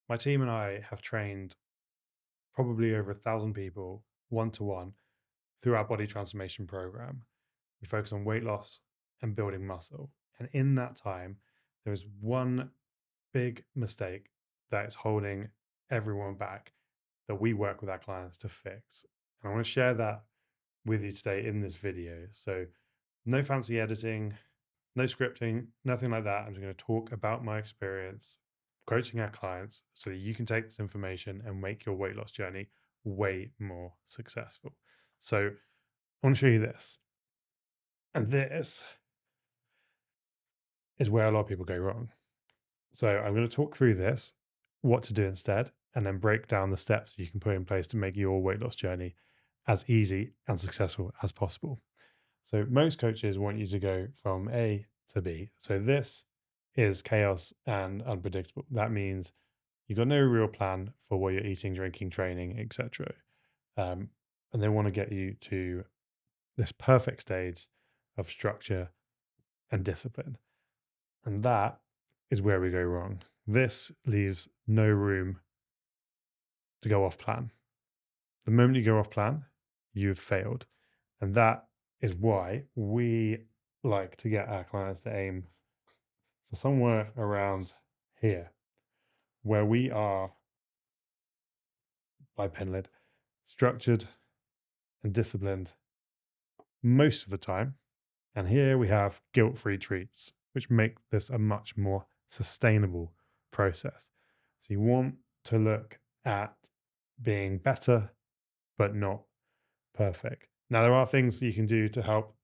My team and I have trained probably over 1,000 people one to one through our body transformation program. We focus on weight loss and building muscle. And in that time, there is one big mistake that is holding everyone back that we work with our clients to fix. And I want to share that with you today in this video. So, no fancy editing, no scripting, nothing like that. I'm just going to talk about my experience coaching our clients so that you can take this information and make your weight loss journey way more successful. So, I want to show you this. And this is where a lot of people go wrong. So, I'm going to talk through this, what to do instead, and then break down the steps you can put in place to make your weight loss journey as easy and successful as possible. So, most coaches want you to go from A to B. So, this is chaos and unpredictable. That means you've got no real plan for what you're eating, drinking, training, etc. And they want to get you to this perfect stage of structure and discipline. And that is where we go wrong. This leaves no room to go off plan. The moment you go off plan, you've failed. And that is why we like to get our clients to aim for somewhere around here, where we are by Penlid, structured and disciplined most of the time. And here we have guilt free treats, which make this a much more sustainable process. So you want to look at being better, but not perfect. Now, there are things that you can do to help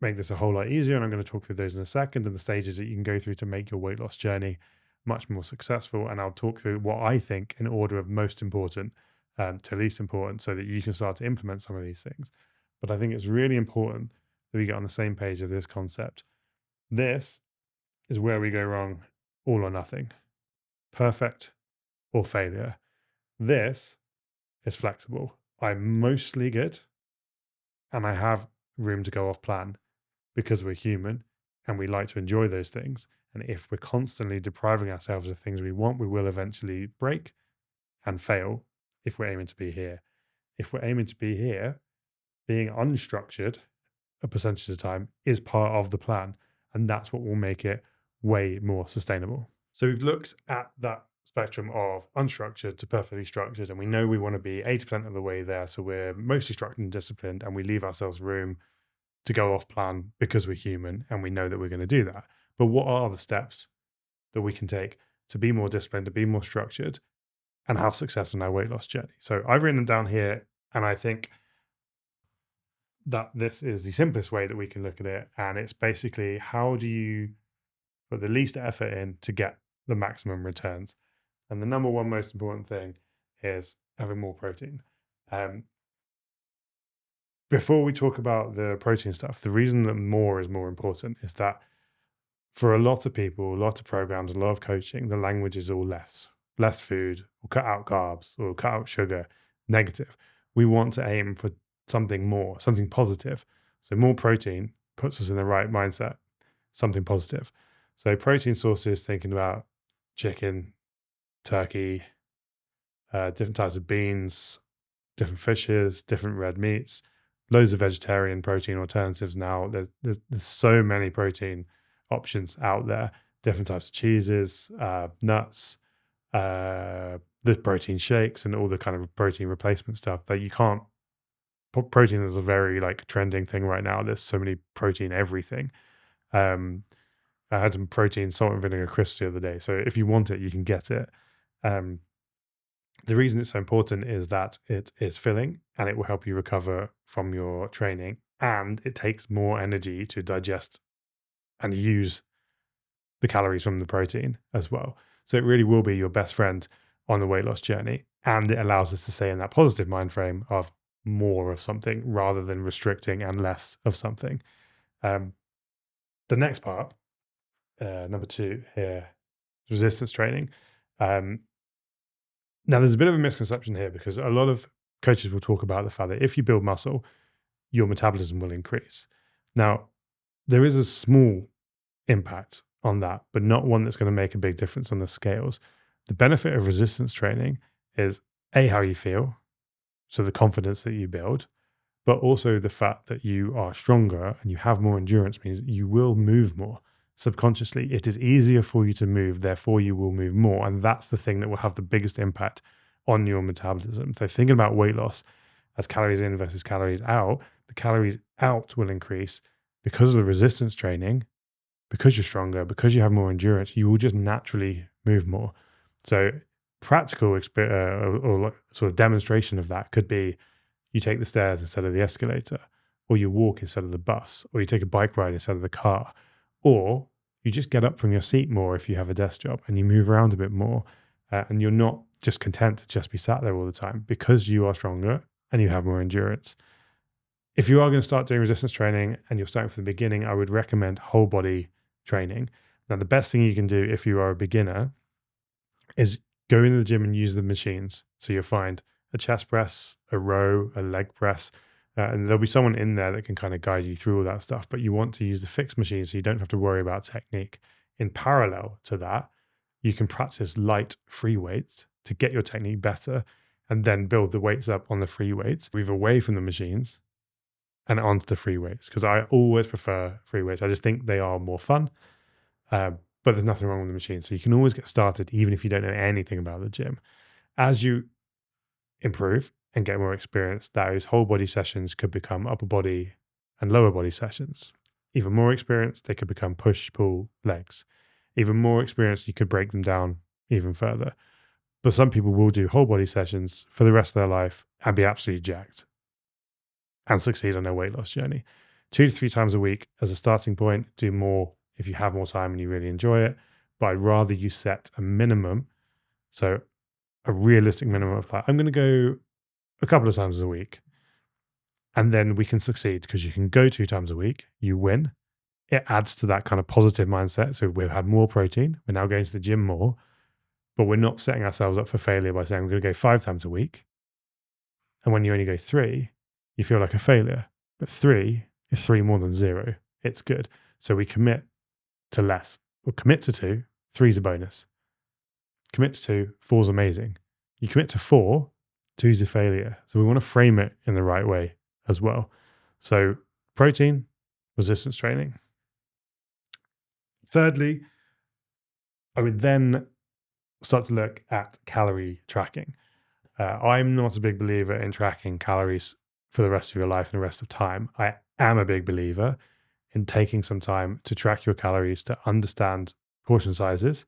make this a whole lot easier. And I'm going to talk through those in a second and the stages that you can go through to make your weight loss journey much more successful. And I'll talk through what I think in order of most important to least important so that you can start to implement some of these things. But I think it's really important that we get on the same page of this concept. This is where we go wrong, all or nothing, perfect or failure. This is flexible. I'm mostly good and I have room to go off plan because we're human and we like to enjoy those things. And if we're constantly depriving ourselves of things we want, we will eventually break and fail if we're aiming to be here. If we're aiming to be here, being unstructured a percentage of the time is part of the plan. And that's what will make it way more sustainable. So we've looked at that spectrum of unstructured to perfectly structured, and we know we want to be 80% of the way there. So we're mostly structured and disciplined, and we leave ourselves room to go off plan because we're human and we know that we're going to do that. But what are the steps that we can take to be more disciplined, to be more structured, and have success on our weight loss journey? So I've written them down here, and I think that this is the simplest way that we can look at it. And it's basically, how do you put the least effort in to get the maximum returns? And the number one most important thing is having more protein. Before we talk about the protein stuff, the reason that more is more important is that for a lot of people, a lot of programs, a lot of coaching, the language is all less food, or cut out carbs, or cut out sugar, negative. We want to aim for something more, something positive. So more protein puts us in the right mindset, something positive. So protein sources, thinking about chicken, turkey, different types of beans, different fishes, different red meats, loads of vegetarian protein alternatives now. There's so many protein options out there, different types of cheeses, nuts, the protein shakes and all the kind of protein replacement stuff that you can't. Protein is a very like trending thing right now. There's so many protein everything. I had some protein salt and vinegar crisps the other day. So if you want it, you can get it. The reason it's so important is that it is filling and it will help you recover from your training, and it takes more energy to digest and use the calories from the protein as well. So it really will be your best friend on the weight loss journey, and it allows us to stay in that positive mind frame of more of something rather than restricting and less of something. The next part, number 2 here, resistance training. Now, there's a bit of a misconception here because a lot of coaches will talk about the fact that if you build muscle, your metabolism will increase. Now, there is a small impact on that, but not one that's going to make a big difference on the scales. The benefit of resistance training is A, how you feel, so the confidence that you build, but also the fact that you are stronger and you have more endurance means you will move more. Subconsciously, it is easier for you to move, therefore you will move more. And that's the thing that will have the biggest impact on your metabolism. So thinking about weight loss as calories in versus calories out, the calories out will increase because of the resistance training, because you're stronger, because you have more endurance, you will just naturally move more. So practical or like sort of demonstration of that could be you take the stairs instead of the escalator, or you walk instead of the bus, or you take a bike ride instead of the car, or you just get up from your seat more if you have a desk job and you move around a bit more. And you're not just content to just be sat there all the time because you are stronger and you have more endurance. If you are going to start doing resistance training and you're starting from the beginning, I would recommend whole body training. Now, the best thing you can do if you are a beginner is go into the gym and use the machines. So you'll find a chest press, a row, a leg press, and there'll be someone in there that can kind of guide you through all that stuff. But you want to use the fixed machines so you don't have to worry about technique. In parallel to that, you can practice light free weights to get your technique better and then build the weights up on the free weights, move away from the machines and onto the free weights, because I always prefer free weights. I just think they are more fun, but there's nothing wrong with the machine. So you can always get started even if you don't know anything about the gym. As you improve and get more experience, those whole body sessions could become upper body and lower body sessions. Even more experience, they could become push, pull, legs. Even more experience, you could break them down even further. But some people will do whole body sessions for the rest of their life and be absolutely jacked and succeed on their weight loss journey. 2 to 3 times a week as a starting point. Do more if you have more time and you really enjoy it. But I'd rather you set a minimum, so a realistic minimum of like, I'm going to go a couple of times a week. And then we can succeed because you can go 2 times a week, you win. It adds to that kind of positive mindset. So we've had more protein. We're now going to the gym more, but we're not setting ourselves up for failure by saying we're going to go 5 times a week. And when you only go 3, you feel like a failure. But 3 is 3 more than 0. It's good. So we commit to less. We'll commit to 2, 3 is a bonus. Commit to 2, 4 is amazing. You commit to 4, 2 is a failure. So we want to frame it in the right way as well. So protein, resistance training. Thirdly, I would then start to look at calorie tracking. I'm not a big believer in tracking calories for the rest of your life and the rest of time. I am a big believer in taking some time to track your calories to understand portion sizes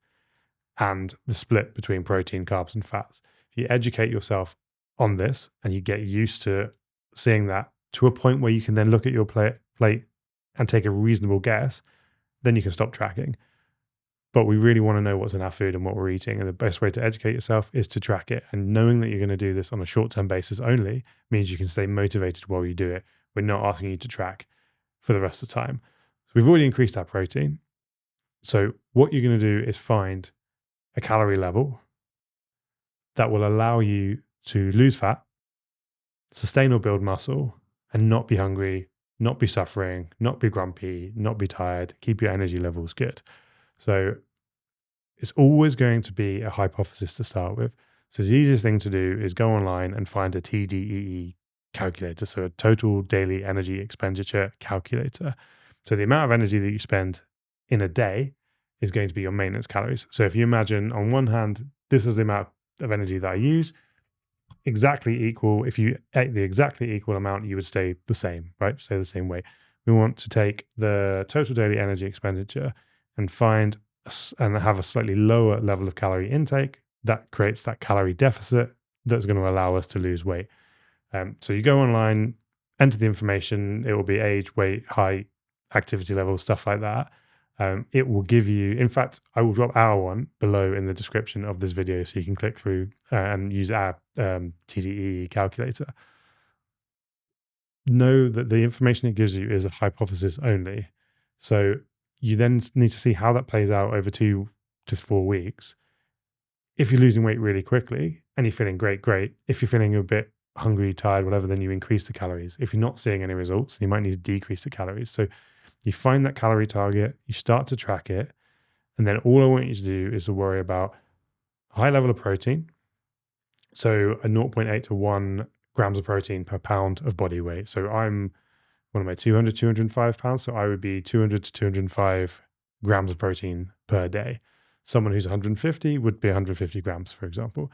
and the split between protein, carbs, and fats. If you educate yourself on this and you get used to seeing that to a point where you can then look at your plate and take a reasonable guess, then you can stop tracking. But we really want to know what's in our food and what we're eating. And the best way to educate yourself is to track it. And knowing that you're going to do this on a short-term basis only means you can stay motivated while you do it. We're not asking you to track for the rest of the time. So we've already increased our protein. So what you're going to do is find a calorie level that will allow you to lose fat, sustain or build muscle, and not be hungry, not be suffering, not be grumpy, not be tired, keep your energy levels good. So it's always going to be a hypothesis to start with. So the easiest thing to do is go online and find a TDEE calculator, so a total daily energy expenditure calculator. So the amount of energy that you spend in a day is going to be your maintenance calories. So if you imagine on one hand, this is the amount of energy that I use, exactly equal. If you ate the exactly equal amount, you would stay the same, right? Stay the same way. We want to take the total daily energy expenditure and find and have a slightly lower level of calorie intake that creates that calorie deficit that's going to allow us to lose weight. So you go online, enter the information. It will be age, weight, height, activity level, stuff like that. It will give you, in fact, I will drop our one below in the description of this video so you can click through and use our TDEE calculator. Know that the information it gives you is a hypothesis only. So you then need to see how that plays out over 2 to 4 weeks. If you're losing weight really quickly and you're feeling great. If you're feeling a bit hungry, tired, whatever, then you increase the calories. If you're not seeing any results, you might need to decrease the calories. So you find that calorie target, you start to track it, and then all I want you to do is to worry about high level of protein. So a zero point 0.8 to 1 grams of protein per pound of body weight. So I'm, what am I, 200, 205 pounds. So I would be 200 to 205 grams of protein per day. Someone who's 150 would be 150 grams, for example.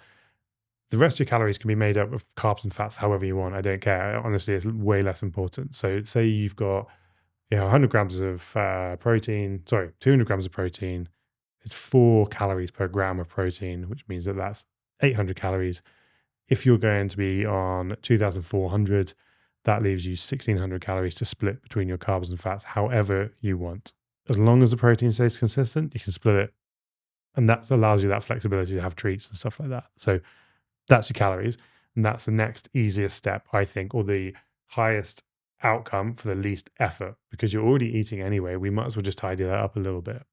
The rest of your calories can be made up of carbs and fats however you want. I don't care. Honestly, it's way less important. So say you've got 100 grams of protein, sorry, 200 grams of protein. It's 4 calories per gram of protein, which means that that's 800 calories. If you're going to be on 2,400, that leaves you 1,600 calories to split between your carbs and fats however you want. As long as the protein stays consistent, you can split it. And that allows you that flexibility to have treats and stuff like that. So that's your calories. And that's the next easiest step, I think, or the highest outcome for the least effort, because you're already eating anyway. We might as well just tidy that up a little bit.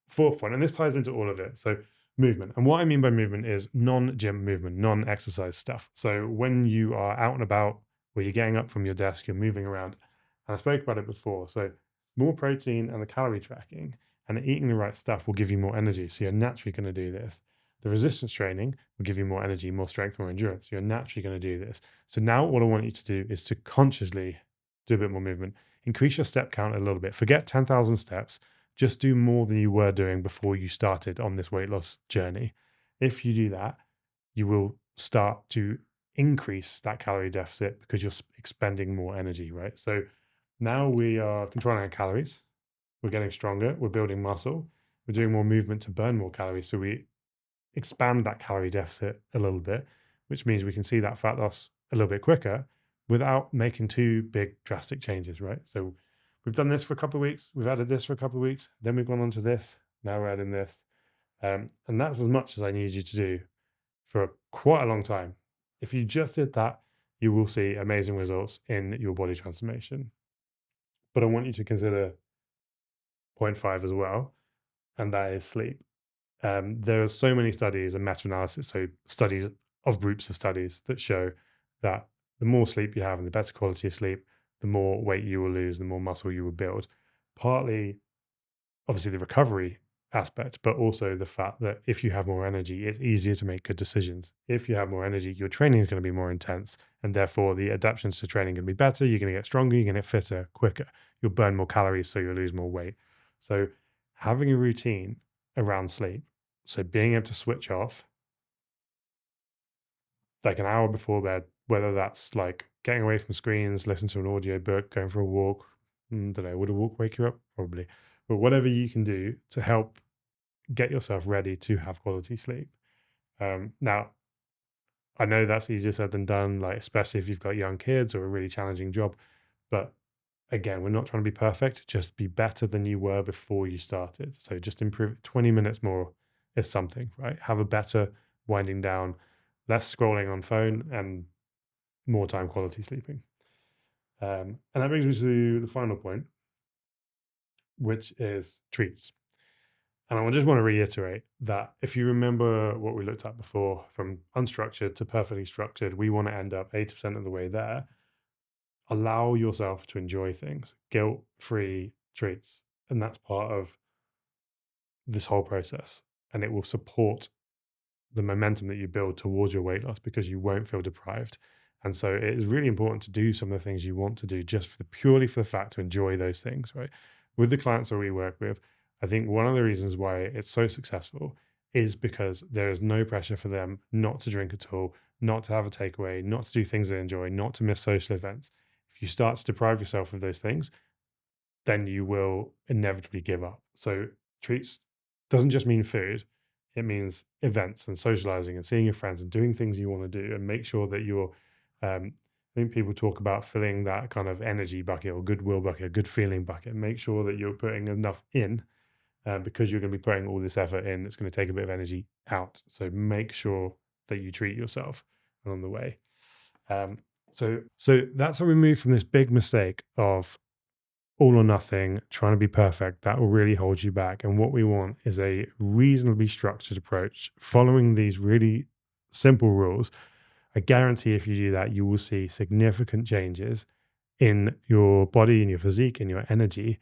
Fourth one, and this ties into all of it. So movement. And what I mean by movement is non-gym movement, non-exercise stuff. So when you are out and about, where you're getting up from your desk, you're moving around. And I spoke about it before. So more protein and the calorie tracking and eating the right stuff will give you more energy. So you're naturally going to do this. The resistance training will give you more energy, more strength, more endurance. You're naturally going to do this. So now what I want you to do is to consciously do a bit more movement. Increase your step count a little bit. Forget 10,000 steps. Just do more than you were doing before you started on this weight loss journey. If you do that, you will start to increase that calorie deficit because you're expending more energy, right? So now we are controlling our calories. We're getting stronger. We're building muscle. We're doing more movement to burn more calories. So we expand that calorie deficit a little bit, which means we can see that fat loss a little bit quicker without making too big drastic changes, right? So we've done this for a couple of weeks, we've added this for a couple of weeks, then we've gone on to this, now we're adding this. And that's as much as I need you to do for quite a long time. If you just did that, you will see amazing results in your body transformation. But I want you to consider point 5 as well, and that is sleep. There are so many studies and meta-analysis, so studies of groups of studies that show that the more sleep you have and the better quality of sleep, the more weight you will lose, the more muscle you will build. Partly, obviously, the recovery aspect, but also the fact that if you have more energy, it's easier to make good decisions. If you have more energy, your training is going to be more intense, and therefore the adaptations to training are going to be better. You're going to get stronger, you're going to get fitter quicker. You'll burn more calories, so you'll lose more weight. So having a routine around sleep, so being able to switch off like an hour before bed, whether that's like getting away from screens, listen to an audio book, going for a walk. Don't know, would a walk wake you up? Probably. But whatever you can do to help get yourself ready to have quality sleep. Now, I know that's easier said than done, like especially if you've got young kids or a really challenging job. But again, we're not trying to be perfect, just be better than you were before you started. So just improve 20 minutes more is something, right? Have a better winding down, less scrolling on phone, and more time quality sleeping. And that brings me to the final point, which is treats. And I just want to reiterate that if you remember what we looked at before, from unstructured to perfectly structured, we want to end up 80% of the way there. Allow yourself to enjoy things, guilt-free treats. And that's part of this whole process. And it will support the momentum that you build towards your weight loss because you won't feel deprived. And so it is really important to do some of the things you want to do just for purely for the fact to enjoy those things, right? With the clients that we work with, I think one of the reasons why it's so successful is because there is no pressure for them not to drink at all, not to have a takeaway, not to do things they enjoy, not to miss social events. If you start to deprive yourself of those things, then you will inevitably give up. So treats doesn't just mean food. It means events and socializing and seeing your friends and doing things you want to do, and make sure that you're, I think people talk about filling that kind of energy bucket or goodwill bucket, good feeling bucket. Make sure that you're putting enough in because you're going to be putting all this effort in. It's going to take a bit of energy out. So make sure that you treat yourself along the way. So that's how we move from this big mistake of all or nothing, trying to be perfect. That will really hold you back. And what we want is a reasonably structured approach, following these really simple rules. I guarantee if you do that, you will see significant changes in your body, in your physique, in your energy.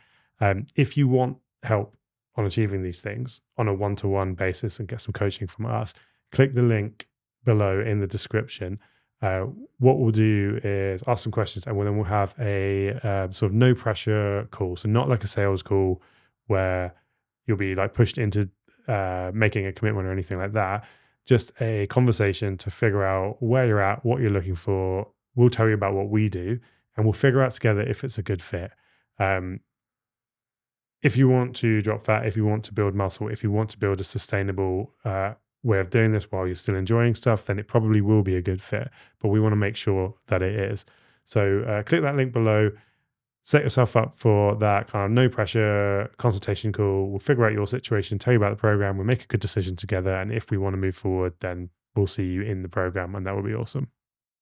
If you want help on achieving these things on a one-to-one basis and get some coaching from us, click the link below in the description. What we'll do is ask some questions, and then we'll have a sort of no pressure call. So not like a sales call where you'll be like pushed into making a commitment or anything like that. Just a conversation to figure out where you're at, what you're looking for. We'll tell you about what we do, and we'll figure out together if it's a good fit. If you want to drop fat, if you want to build muscle, if you want to build a sustainable way of doing this while you're still enjoying stuff, then it probably will be a good fit. But we want to make sure that it is. So click that link below, set yourself up for that kind of no pressure consultation call. We'll figure out your situation, tell you about the program, we'll make a good decision together. And if we want to move forward, then we'll see you in the program, and that will be awesome.